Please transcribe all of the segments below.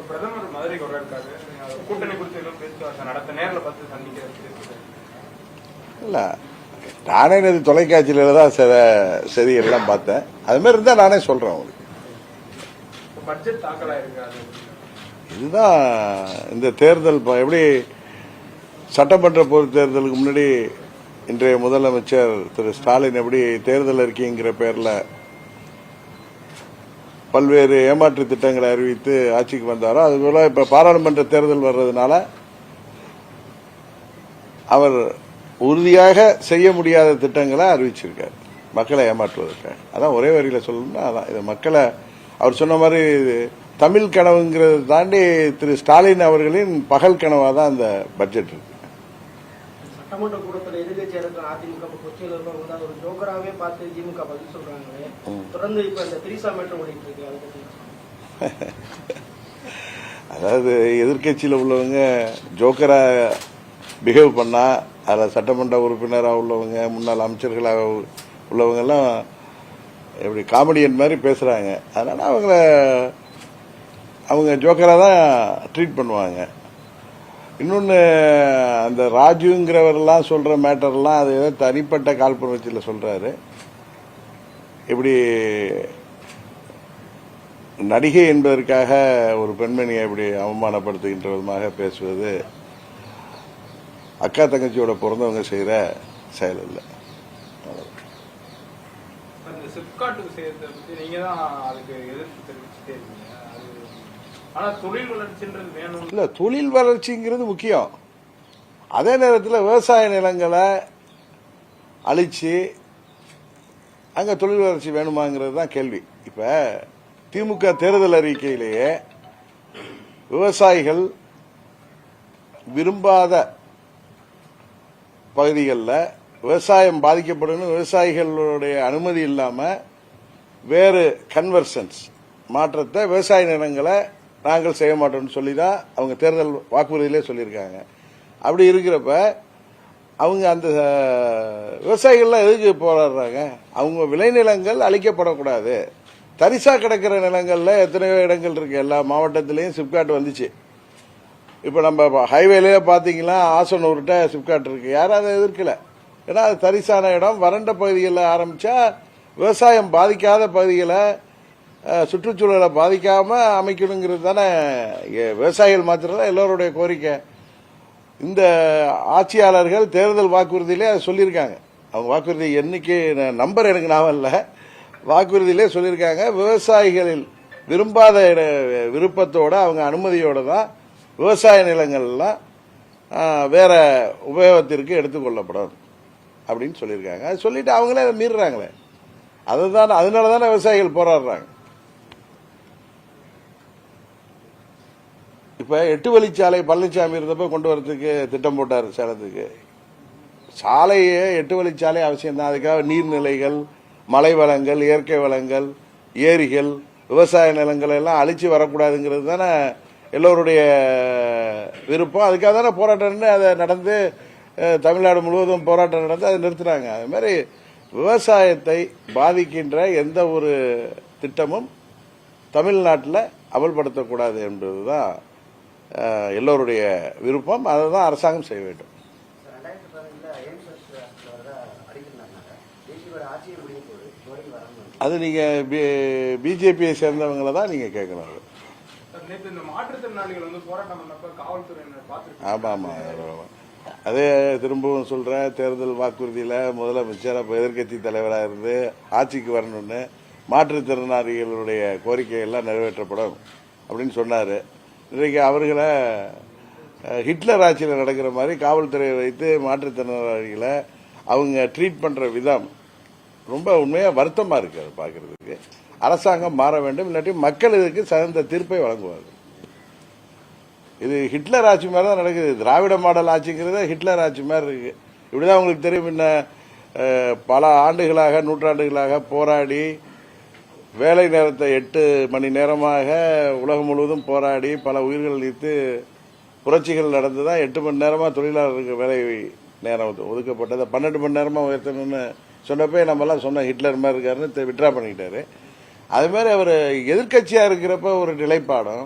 பிரதமர் மதுரைக்கு வர இருக்காரு. கூட்டணி குறித்து எதுவும் பேச்சுவார்த்தை நடத்த நேரில் பார்த்து சந்திக்க இல்ல, நானே இது தொலைக்காட்சியில தான் செய்திகள்லாம் பார்த்தேன். அது மாதிரி இருந்தா நானே சொல்றேன் உங்களுக்கு. பட்ஜெட் தாக்கலா இருக்காது. இதுதான் இந்த தேர்தல் எப்படி சட்டமன்ற பொது தேர்தலுக்கு முன்னாடி இன்றைய முதலமைச்சர் திரு ஸ்டாலின் எப்படி தேர்தல் அறிக்கைங்கிற பேர்ல பல்வேறு ஏமாற்று திட்டங்களை அறிவித்து ஆட்சிக்கு வந்தாரோ, அதுபோல இப்ப பாராளுமன்ற தேர்தல் வர்றதுனால அவர் உறுதியாக செய்ய முடியாத திட்டங்களை அறிவிச்சிருக்காரு மக்களை ஏமாற்றுவதற்காக. அதான் ஒரே வரியில சொல்லணும்னா அதான் இது மக்களை அவர் சொன்ன மாதிரி தமிழ் கனவுங்கிறத தாண்டி திரு ஸ்டாலின் அவர்களின் பகல் கனவா தான் அந்த பட்ஜெட் இருக்கு. சட்டமன்ற கூட்டத்தில் எதிர்கட்சியாக அதிமுக கொச்சியில் இருக்கவங்க ஒரு ஜோக்கராகவே பார்த்து திமுக பதில் சொல்றாங்களே, தொடர்ந்து இப்ப இந்த திரிசா மேட்டர் ஓடிட்டு இருக்கு. அதாவது எதிர்கட்சியில் உள்ளவங்க ஜோக்கரா பிஹேவ் பண்ணா அதில் சட்டமன்ற உறுப்பினராக உள்ளவங்க முன்னாள் அமைச்சர்களாக உள்ளவங்க எல்லாம் எப்படி காமெடியன் மாதிரி பேசுறாங்க. அதனால அவங்க ஜோக்கரா தான் ட்ரீட் பண்ணுவாங்க. இன்னொன்று அந்த ராஜுங்கிறவரெல்லாம் சொல்ற மேட்டர்லாம் அது ஏதோ தனிப்பட்ட காழ்ப்புணர்ச்சியில் சொல்றாரு. இப்படி நடிகை என்பதற்காக ஒரு பெண்மணியை இப்படி அவமானப்படுத்துகின்ற விதமாக பேசுவது அக்கா தங்கச்சியோட பிறந்தவங்க செய்யற செயல் இல்லை. சிப்காட் விஷயத்தை பத்தி நீங்க தான் அதுக்கு எதிர்ப்பு தெரிவிச்சுட்டே இருக்கீங்க. ஆனா தொழில் வளர்ச்சின்றது வேணும் இல்ல, தொழில் வளர்ச்சிங்கிறது முக்கியம். அதே நேரத்தில் விவசாய நிலங்களை அழிச்சு அங்க தொழில் வளர்ச்சி வேணுமாங்கிறது தான் கேள்வி. இப்ப திமுக தேர்தல் அறிக்கையிலேயே விவசாயிகள் விரும்பாத பகுதிகளில் விவசாயம் பாதிக்கப்படும், விவசாயிகளுடைய அனுமதி இல்லாம வேறு கன்வர்சன்ஸ் மாற்றத்தை விவசாய நிலங்களை நாங்கள் செய்ய மாட்டோம்னு சொல்லி தான் அவங்க தேர்தல் வாக்குறுதியிலே சொல்லியிருக்காங்க. அப்படி இருக்கிறப்ப அவங்க அந்த விவசாயிகள்லாம் எதுக்கு போராடுறாங்க? அவங்க விளைநிலங்கள் அழிக்கப்படக்கூடாது. தரிசா கிடக்கிற நிலங்கள்ல எத்தனையோ இடங்கள் இருக்கு. எல்லா மாவட்டத்திலையும் சிப்காட் வந்துச்சு. இப்ப நம்ம ஹைவேலயே பாத்தீங்கன்னா ஆசனூர்கிட்ட சிப்காட் இருக்கு. யாரும் அதை எதிர்க்கல. ஏன்னா அது தரிசான இடம். வறண்ட பகுதிகளில் ஆரம்பிச்சா விவசாயம் பாதிக்காத பகுதிகளை சுற்றுச்சூழலை பாதிக்காம அமைக்கணுங்கிறது தானே விவசாயிகள் மாத்திரம் எல்லோருடைய கோரிக்கை. இந்த ஆட்சியாளர்கள் தேர்தல் வாக்குறுதியிலே அதை சொல்லியிருக்காங்க. அவங்க வாக்குறுதி எண்ணிக்கை நம்பர் எனக்கு ஞாபகம் இல்லை. வாக்குறுதியிலே சொல்லியிருக்காங்க விவசாயிகளில் விரும்பாத விருப்பத்தோட அவங்க அனுமதியோட தான் விவசாய நிலங்கள்லாம் வேற உபயோகத்திற்கு எடுத்துக்கொள்ளப்படும் அப்படின்னு சொல்லியிருக்காங்க. அது சொல்லிட்டு அவங்களே அதை மீறுறாங்களே. அதுதான் அதனால தானே விவசாயிகள் போராடுறாங்க. இப்ப 8 வழிச்சாலை பழனிசாமி இருந்தப்ப கொண்டு வரதுக்கு திட்டம் போட்டார் சேலத்துக்கு. சாலையே 8 வழிச்சாலை அவசியம் தான். அதுக்காக நீர்நிலைகள், மலை வளங்கள், இயற்கை வளங்கள், ஏரிகள், விவசாய நிலங்களை எல்லாம் அழிச்சு வரக்கூடாதுங்கிறது தானே எல்லோருடைய விருப்பம். அதுக்காக தானே போராட்டம் அதை நடந்து தமிழ்நாடு முழுவதும் போராட்டம் நடந்து அதை நிறுத்தினாங்க. அது மாதிரி விவசாயத்தை பாதிக்கின்ற எந்த ஒரு திட்டமும் தமிழ்நாட்டில் அமல்படுத்தக்கூடாது என்பதுதான் எல்லோருடைய விருப்பம். அதை தான் அரசாங்கம் செய்ய வேண்டும். அது நீங்க பிஜேபியை சேர்ந்தவங்களை தான் நீங்க கேட்கணும். ஆமா ஆமா, அதே திரும்பவும் சொல்றேன். தேர்தல் வாக்குறுதியில முதலமைச்சர் அப்ப எதிர்கட்சி தலைவராக இருந்து ஆட்சிக்கு வரணும்னு மாற்றுத்திறனாளிகளுடைய கோரிக்கைகள்லாம் நிறைவேற்றப்படும் அப்படின்னு சொன்னாரு. இன்றைக்கு அவர்களை ஹிட்லர் ஆட்சியில் நடக்கிற மாதிரி காவல்துறையை வைத்து மாற்றுத்திறனாளிகளை அவங்க ட்ரீட் பண்ற விதம் ரொம்ப உண்மையா வருத்தமா இருக்கு. அதை பாக்குறதுக்கு அரசாங்கம் மாற வேண்டும். இல்லாட்டி மக்கள் இதுக்கு தகுந்த தீர்ப்பை வழங்குவார்கள். இது ஹிட்லர் ஆட்சி மாதிரி தான் நடக்குது. திராவிட மாடல் ஆட்சிங்கிறது ஹிட்லர் ஆட்சி மாதிரி இருக்கு. இப்படிதான் உங்களுக்கு தெரியும். இன்ன பல ஆண்டுகளாக நூற்றாண்டுகளாக போராடி வேலை நேரத்தை 8 மணி நேரமாக உலகம் முழுவதும் போராடி பல உயிர்கள் நீத்து புரட்சிகள் நடந்துதான் 8 மணி நேரமா தொழிலாளருக்கு வேலை நேரம் ஒதுக்கப்பட்டது. 12 மணி நேரமா உயர்த்தணும்னு சொன்னப்பே நம்ம எல்லாம் சொன்ன ஹிட்லர் மாதிரி இருக்காருன்னு விட்ரா பண்ணிக்கிட்டாரு. அது மாதிரி அவர் எதிர்க்கட்சியா இருக்கிறப்ப ஒரு நிலைப்பாடும்,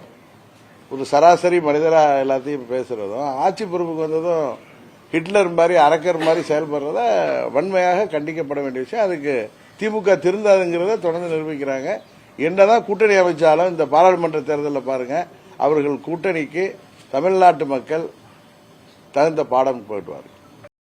ஒரு சராசரி மனிதரா எல்லாத்தையும் பேசுறதும், ஆட்சி பொறுப்புக்கு வந்ததும் ஹிட்லர் மாதிரி அரக்கர் மாதிரி செயல்படுறத வன்மையாக கண்டிக்கப்பட வேண்டிய விஷயம். அதுக்கு திமுக திருந்தாதுங்கிறத தொடர்ந்து நிரூபிக்கிறாங்க. என்னதான் கூட்டணி அமைச்சாலும் இந்த பாராளுமன்ற தேர்தலில் பாருங்க, அவர்கள் கூட்டணிக்கு தமிழ்நாட்டு மக்கள் தகுந்த பாடம் போயிடுவார்கள்.